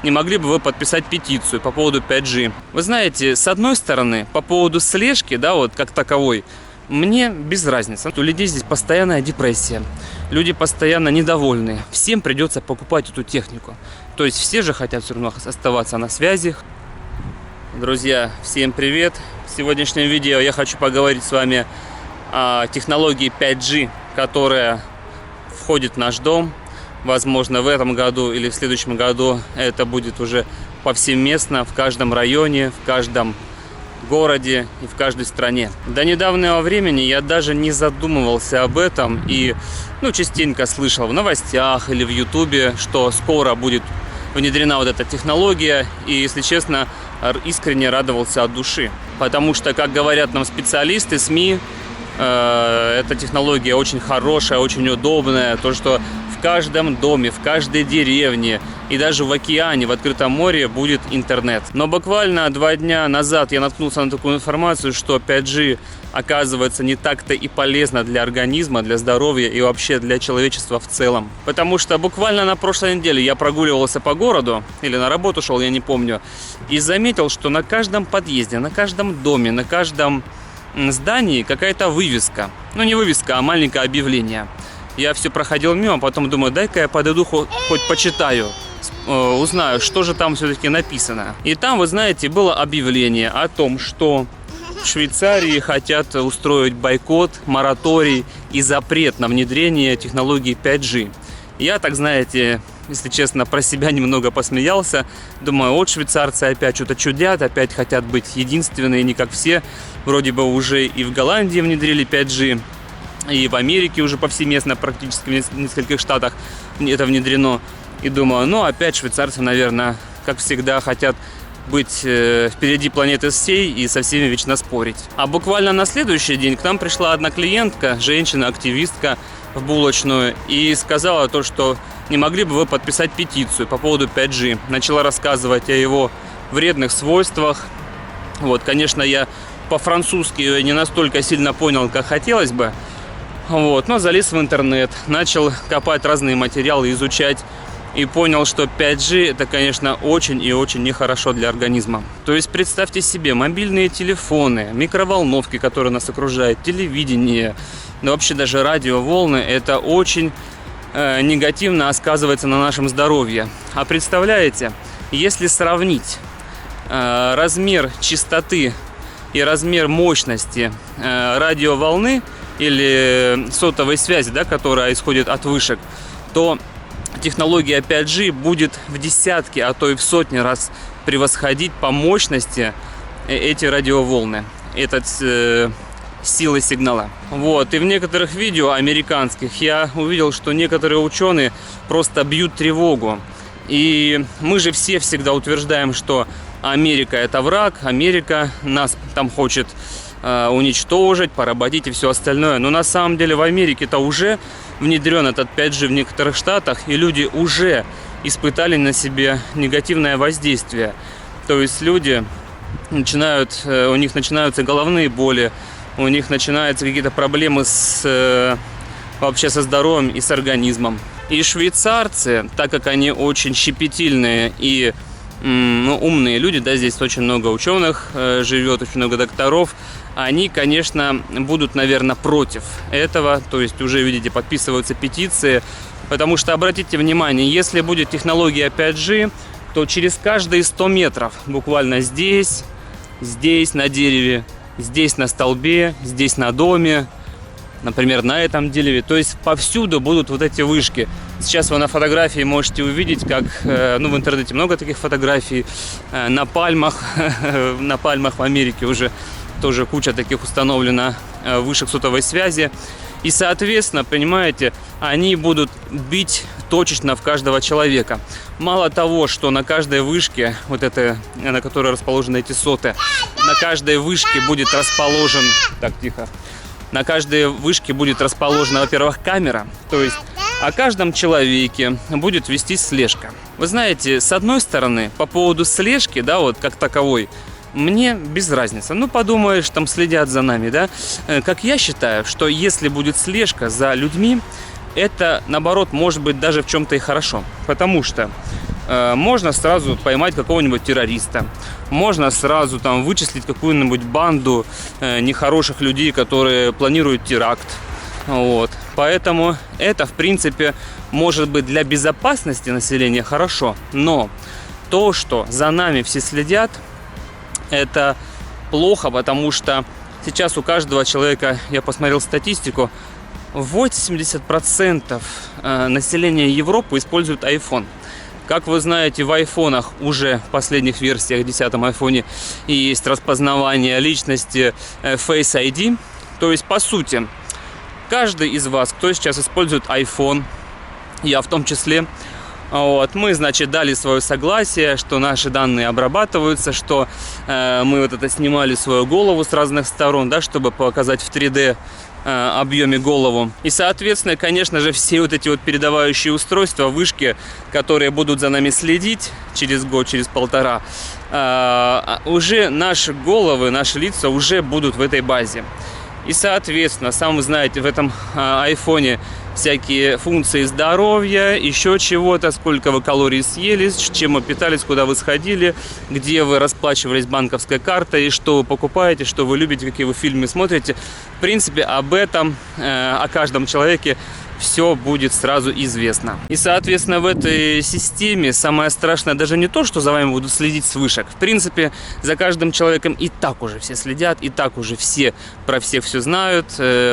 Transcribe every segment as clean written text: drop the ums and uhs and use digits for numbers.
не могли бы вы подписать петицию по поводу 5G? Вы знаете, с одной стороны, по поводу слежки, да, вот как таковой, мне без разницы. У людей здесь постоянная депрессия. Люди постоянно недовольны. Всем придется покупать эту технику. То есть все же хотят все равно оставаться на связи. Друзья, всем привет! В сегодняшнем видео я хочу поговорить с вами о технологии 5G, которая входит в наш дом. Возможно, в этом году или в следующем году это будет уже повсеместно в каждом районе, в каждом городе и в каждой стране. До недавнего времени я даже не задумывался об этом и частенько слышал в новостях или в Ютубе, что скоро будет внедрена вот эта технология, и, если честно, искренне радовался от души. Потому что, как говорят нам специалисты, СМИ, эта технология очень хорошая, очень удобная. То, что в каждом доме, в каждой деревне и даже в океане, в открытом море будет интернет. Но буквально 2 дня назад я наткнулся на такую информацию, что 5G оказывается не так-то и полезно для организма, для здоровья и вообще для человечества в целом. Потому что буквально на прошлой неделе я прогуливался по городу или на работу шел, я не помню, и заметил, что на каждом подъезде, на каждом доме, на каждом здании какая-то вывеска. Не вывеска, а маленькое объявление. Я все проходил мимо, потом думаю, дай-ка я подойду, хоть почитаю, узнаю, что же там все-таки написано. И там, вы знаете, было объявление о том, что в Швейцарии хотят устроить бойкот, мораторий и запрет на внедрение технологии 5G. Я, так знаете, если честно, про себя немного посмеялся. Думаю, вот швейцарцы опять что-то чудят, опять хотят быть единственные, не как все. Вроде бы уже и в Голландии внедрили 5G, и в Америке уже повсеместно, практически в нескольких штатах это внедрено. И думаю, опять швейцарцы, наверное, как всегда, хотят быть впереди планеты всей и со всеми вечно спорить. А буквально на следующий день к нам пришла одна клиентка, женщина-активистка, в булочную, и сказала то, что не могли бы вы подписать петицию по поводу 5G. Начала рассказывать о его вредных свойствах. Конечно, я по-французски ее не настолько сильно понял, как хотелось бы. Но залез в интернет, начал копать разные материалы, изучать. И понял, что 5G это, конечно, очень и очень нехорошо для организма. То есть представьте себе, мобильные телефоны, микроволновки, которые нас окружают, телевидение, вообще даже радиоволны, это очень негативно сказывается на нашем здоровье. А представляете, если сравнить размер частоты и размер мощности радиоволны или сотовой связи, которая исходит от вышек, то технология 5G будет в десятки, а то и в сотни раз превосходить по мощности эти радиоволны, силы сигнала. И в некоторых видео американских я увидел, что некоторые ученые просто бьют тревогу. И мы же все всегда утверждаем, что Америка это враг, Америка нас там хочет уничтожить, поработить и все остальное. Но на самом деле в Америке-то уже внедрен этот 5G в некоторых штатах, и люди уже испытали на себе негативное воздействие. То есть люди у них начинаются головные боли, у них начинаются какие-то проблемы вообще со здоровьем и с организмом. И швейцарцы, так как они очень щепетильные и умные люди, здесь очень много ученых живет, очень много докторов, они, конечно, будут, наверное, против этого, то есть уже, видите, подписываются петиции, потому что, обратите внимание, если будет технология 5G, то через каждые 100 метров, буквально здесь на дереве, здесь на столбе, здесь на доме, например, на этом дереве, то есть повсюду будут вот эти вышки. Сейчас вы на фотографии можете увидеть, как, в интернете много таких фотографий, на пальмах в Америке уже тоже куча таких установлено вышек сотовой связи. И, соответственно, понимаете, они будут бить точечно в каждого человека. Мало того, что на каждой вышке, на которой расположены эти соты, на каждой вышке будет расположен... На каждой вышке будет расположена, во-первых, камера, то есть о каждом человеке будет вестись слежка. Вы знаете, с одной стороны, по поводу слежки, как таковой, мне без разницы. Подумаешь, там следят за нами, Как я считаю, что если будет слежка за людьми, это, наоборот, может быть даже в чем-то и хорошо. Потому что можно сразу поймать какого-нибудь террориста, можно сразу там вычислить какую-нибудь банду нехороших людей, которые планируют теракт. Вот. Поэтому это, в принципе, может быть для безопасности населения хорошо, но то, что за нами все следят, это плохо, потому что сейчас у каждого человека, я посмотрел статистику, 80% населения Европы используют iPhone. Как вы знаете, в айфонах уже в последних версиях, 10-м айфоне, есть распознавание личности Face ID. То есть, по сути, каждый из вас, кто сейчас использует iPhone, я в том числе, вот, мы, значит, дали свое согласие, что наши данные обрабатываются, что мы вот это снимали свою голову с разных сторон, да, чтобы показать в 3D объеме голову. И, соответственно, конечно же, все вот эти вот передавающие устройства, вышки, которые будут за нами следить через год, через полтора, уже наши головы, наши лица уже будут в этой базе. И, соответственно, сам вы знаете, в этом айфоне всякие функции здоровья, еще чего-то, сколько вы калорий съели, чем вы питались, куда вы сходили, где вы расплачивались банковской картой, что вы покупаете, что вы любите, какие вы фильмы смотрите. В принципе, об этом, о каждом человеке все будет сразу известно. И, соответственно, в этой системе самое страшное даже не то, что за вами будут следить с вышек. В принципе, за каждым человеком и так уже все следят, и так уже все про всех все знают.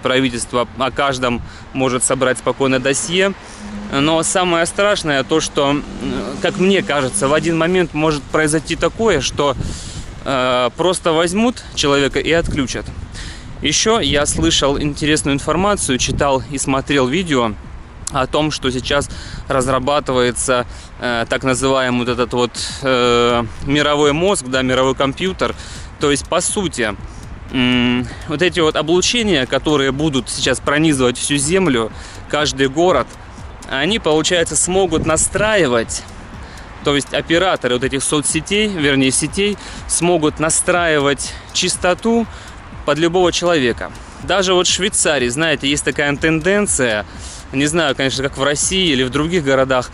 Правительство о каждом может собрать спокойно досье. Но самое страшное то, что, как мне кажется, в один момент может произойти такое, что просто возьмут человека и отключат. Еще я слышал интересную информацию, читал и смотрел видео о том, что сейчас разрабатывается так называемый вот этот вот мировой мозг, да, мировой компьютер. То есть, по сути, вот эти вот облучения, которые будут сейчас пронизывать всю Землю, каждый город, они, получается, смогут настраивать, то есть операторы вот этих соцсетей, вернее сетей, смогут настраивать частоту под любого человека. Даже вот в Швейцарии, знаете, есть такая тенденция, не знаю, конечно, как в России или в других городах,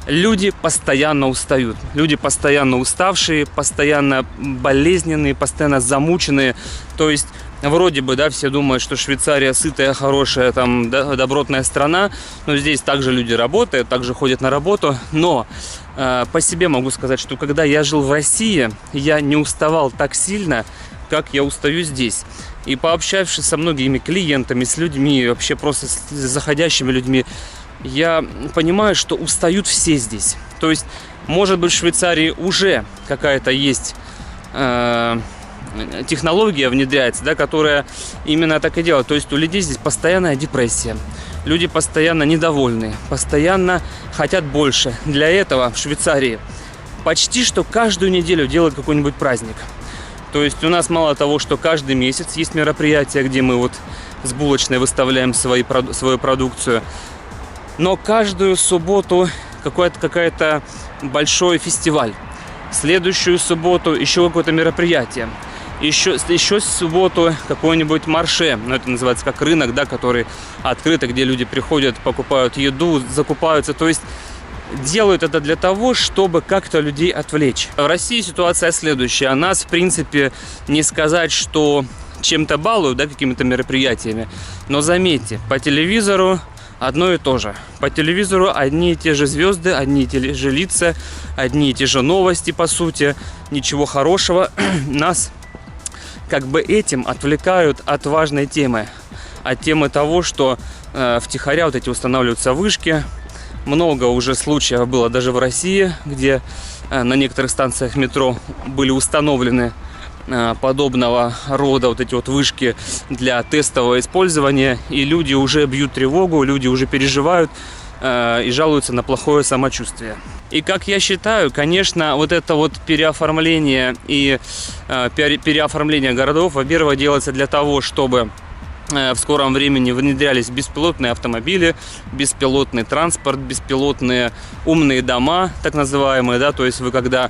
люди постоянно устают. Люди постоянно уставшие, постоянно болезненные, постоянно замученные. То есть, вроде бы, да, все думают, что Швейцария сытая, хорошая, там, добротная страна. Но здесь также люди работают, также ходят на работу. Но по себе могу сказать, что когда я жил в России, я не уставал так сильно, как я устаю здесь. И пообщавшись со многими клиентами, с людьми, вообще просто с заходящими людьми, я понимаю, что устают все здесь. То есть, может быть, в Швейцарии уже какая-то есть технология внедряется, да, которая именно так и делает. То есть у людей здесь постоянная депрессия. Люди постоянно недовольны, постоянно хотят больше. Для этого в Швейцарии почти что каждую неделю делают какой-нибудь праздник. То есть у нас мало того, что каждый месяц есть мероприятия, где мы вот с булочной выставляем свою продукцию, но каждую субботу какой-то большой фестиваль. Следующую субботу еще какое-то мероприятие. Еще в субботу какой-нибудь марше, ну, это называется как рынок, да, который открытый, где люди приходят, покупают еду, закупаются. То есть делают это для того, чтобы как-то людей отвлечь. В России ситуация следующая. Нас, в принципе, не сказать, что чем-то балуют, да, какими-то мероприятиями. Но заметьте, по телевизору одно и то же. По телевизору одни и те же звезды, одни и те же лица, одни и те же новости, по сути. Ничего хорошего. Нас как бы этим отвлекают от важной темы. От темы того, что втихаря вот эти устанавливаются вышки. Много уже случаев было даже в России, где на некоторых станциях метро были установлены подобного рода вот эти вот вышки для тестового использования. И люди уже бьют тревогу, люди уже переживают и жалуются на плохое самочувствие. И как я считаю, конечно, вот это вот переоформление и переоформление городов, во-первых, делается для того, чтобы в скором времени внедрялись беспилотные автомобили, беспилотный транспорт, беспилотные умные дома, так называемые, да, то есть вы когда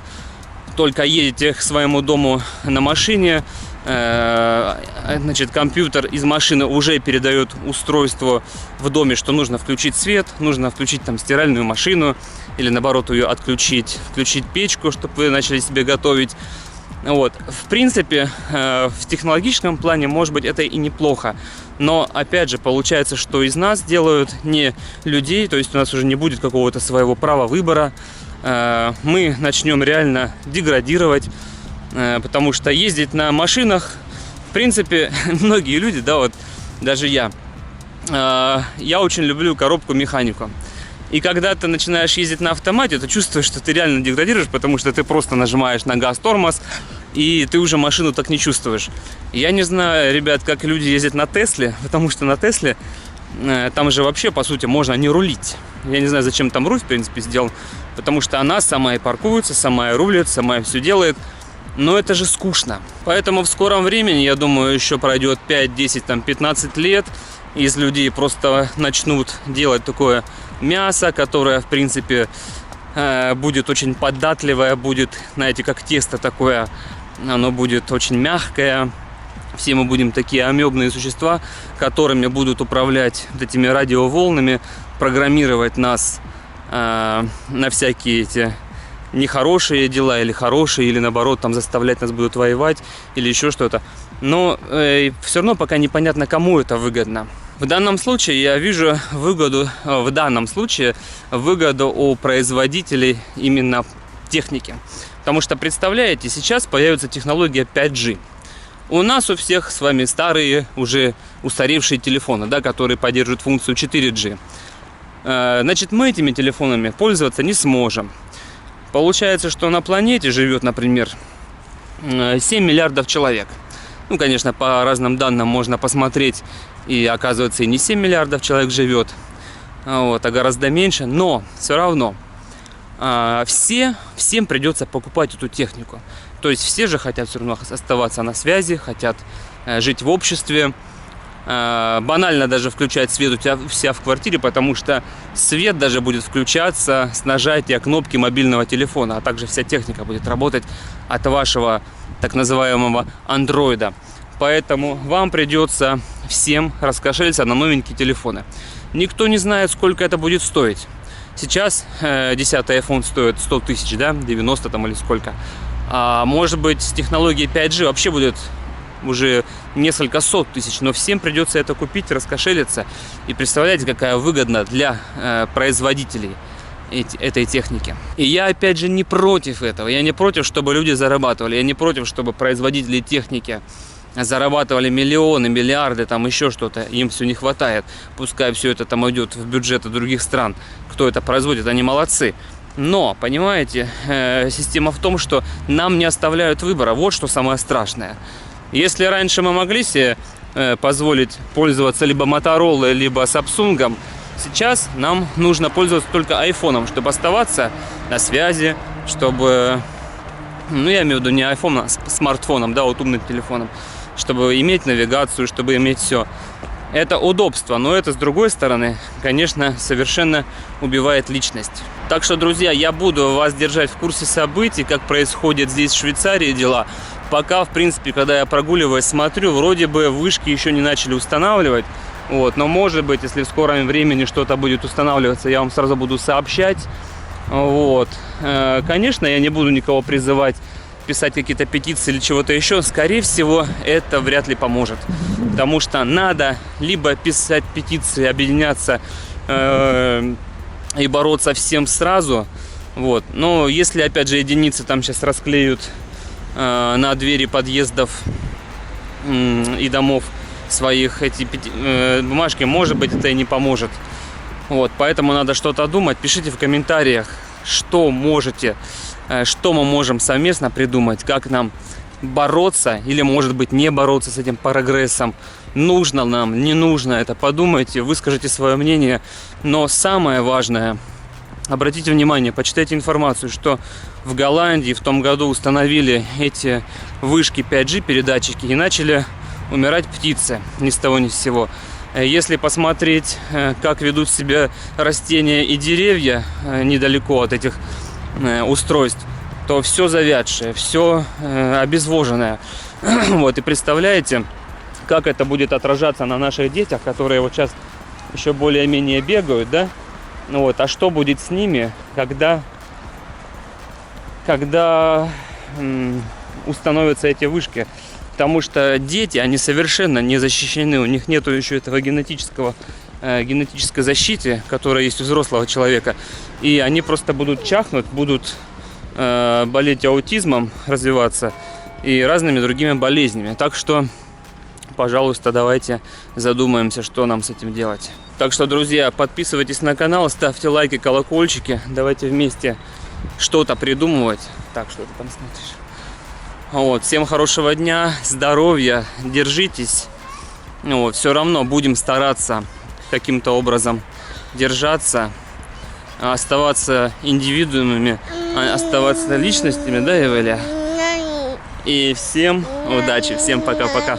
только едете к своему дому на машине, значит, компьютер из машины уже передает устройству в доме, что нужно включить свет, нужно включить там стиральную машину, или наоборот ее отключить, включить печку, чтобы вы начали себе готовить. Вот. В принципе, в технологическом плане, может быть, это и неплохо. Но, опять же, получается, что из нас делают не людей, то есть у нас уже не будет какого-то своего права выбора. Мы начнем реально деградировать, потому что ездить на машинах, в принципе, многие люди, да, вот даже я очень люблю коробку механику. И когда ты начинаешь ездить на автомате, ты чувствуешь, что ты реально деградируешь, потому что ты просто нажимаешь на газ, тормоз, и ты уже машину так не чувствуешь. Я не знаю, ребят, как люди ездят на Тесле, потому что на Тесле там же вообще, по сути, можно не рулить. Я не знаю, зачем там руль, в принципе, сделал, потому что она сама и паркуется, сама и рулит, сама и все делает. Но это же скучно. Поэтому в скором времени, я думаю, еще пройдет 5, 10, 15 лет, из людей просто начнут делать такое мясо, которое, в принципе, будет очень податливое, будет, знаете, как тесто такое, оно будет очень мягкое. Все мы будем такие амебные существа, которыми будут управлять вот этими радиоволнами, программировать нас на всякие эти нехорошие дела или хорошие, или наоборот там заставлять нас будут воевать или еще что-то. Но все равно пока непонятно, кому это выгодно. В данном случае я вижу выгоду у производителей именно техники. Потому что, представляете, сейчас появится технология 5G. У нас у всех с вами старые, уже устаревшие телефоны, да, которые поддерживают функцию 4G. Значит, мы этими телефонами пользоваться не сможем. Получается, что на планете живет, например, 7 миллиардов человек. Ну, конечно, по разным данным можно посмотреть, и оказывается, и не 7 миллиардов человек живет, вот, а гораздо меньше. Но все равно всем придется покупать эту технику. То есть все же хотят все равно оставаться на связи, хотят жить в обществе. Банально даже включать свет у себя в квартире, потому что свет даже будет включаться с нажатия кнопки мобильного телефона, а также вся техника будет работать от вашего так называемого андроида. Поэтому вам придется всем раскошелиться на новенькие телефоны. Никто не знает, сколько это будет стоить. Сейчас 10-й iPhone стоит 100 тысяч, да, 90 там или сколько. А может быть, с технологией 5G вообще будет уже несколько сот тысяч, но всем придется это купить, раскошелиться. И представляете, какая выгодна для производителей этой техники. И я опять же не против этого. Я не против, чтобы люди зарабатывали. Я не против, чтобы производители техники зарабатывали миллионы, миллиарды, там еще что-то. Им все не хватает. Пускай все это там идет в бюджеты других стран. Кто это производит, они молодцы. Но, понимаете, система в том, что нам не оставляют выбора. Вот что самое страшное. Если раньше мы могли себе позволить пользоваться либо Motorola, либо Samsung, сейчас нам нужно пользоваться только айфоном, чтобы оставаться на связи, чтобы, ну я имею в виду не айфоном, а смартфоном, да, вот умным телефоном, чтобы иметь навигацию, чтобы иметь все. Это удобство, но это, с другой стороны, конечно, совершенно убивает личность. Так что, друзья, я буду вас держать в курсе событий, как происходит здесь в Швейцарии дела. Пока, в принципе, когда я прогуливаюсь, смотрю, вроде бы вышки еще не начали устанавливать. Вот, но может быть, если в скором времени что-то будет устанавливаться, я вам сразу буду сообщать. Вот. Конечно, я не буду никого призывать писать какие-то петиции или чего-то еще. Скорее всего, это вряд ли поможет. Потому что надо либо писать петиции, объединяться и бороться всем сразу. Вот. Но если, опять же, единицы там сейчас расклеют на двери подъездов и домов своих эти бумажки, может быть, это и не поможет. Вот, поэтому надо что-то думать. Пишите в комментариях, что можете, что мы можем совместно придумать, как нам бороться или, может быть, не бороться с этим прогрессом. Нужно нам, не нужно это, подумайте, выскажите свое мнение. Но самое важное, обратите внимание, почитайте информацию, что в Голландии в том году установили эти вышки 5G передатчики и начали умирать птицы ни с того ни с сего. Если посмотреть, как ведут себя растения и деревья недалеко от этих устройств, то все завядшее, все обезвоженное. Вот, и представляете, как это будет отражаться на наших детях, которые вот сейчас еще более-менее бегают, да? Ну вот, а что будет с ними, когда установятся эти вышки? Потому что дети, они совершенно не защищены, у них нету еще этого генетической защиты, которая есть у взрослого человека. И они просто будут чахнуть, будут болеть аутизмом, развиваться и разными другими болезнями. Так что, пожалуйста, давайте задумаемся, что нам с этим делать. Так что, друзья, подписывайтесь на канал, ставьте лайки, колокольчики. Давайте вместе что-то придумывать. Так, что ты там смотришь? Вот, всем хорошего дня, здоровья, держитесь. Вот, все равно будем стараться каким-то образом держаться, оставаться индивидуумами, оставаться личностями, да, Эвеля? И всем удачи, всем пока-пока.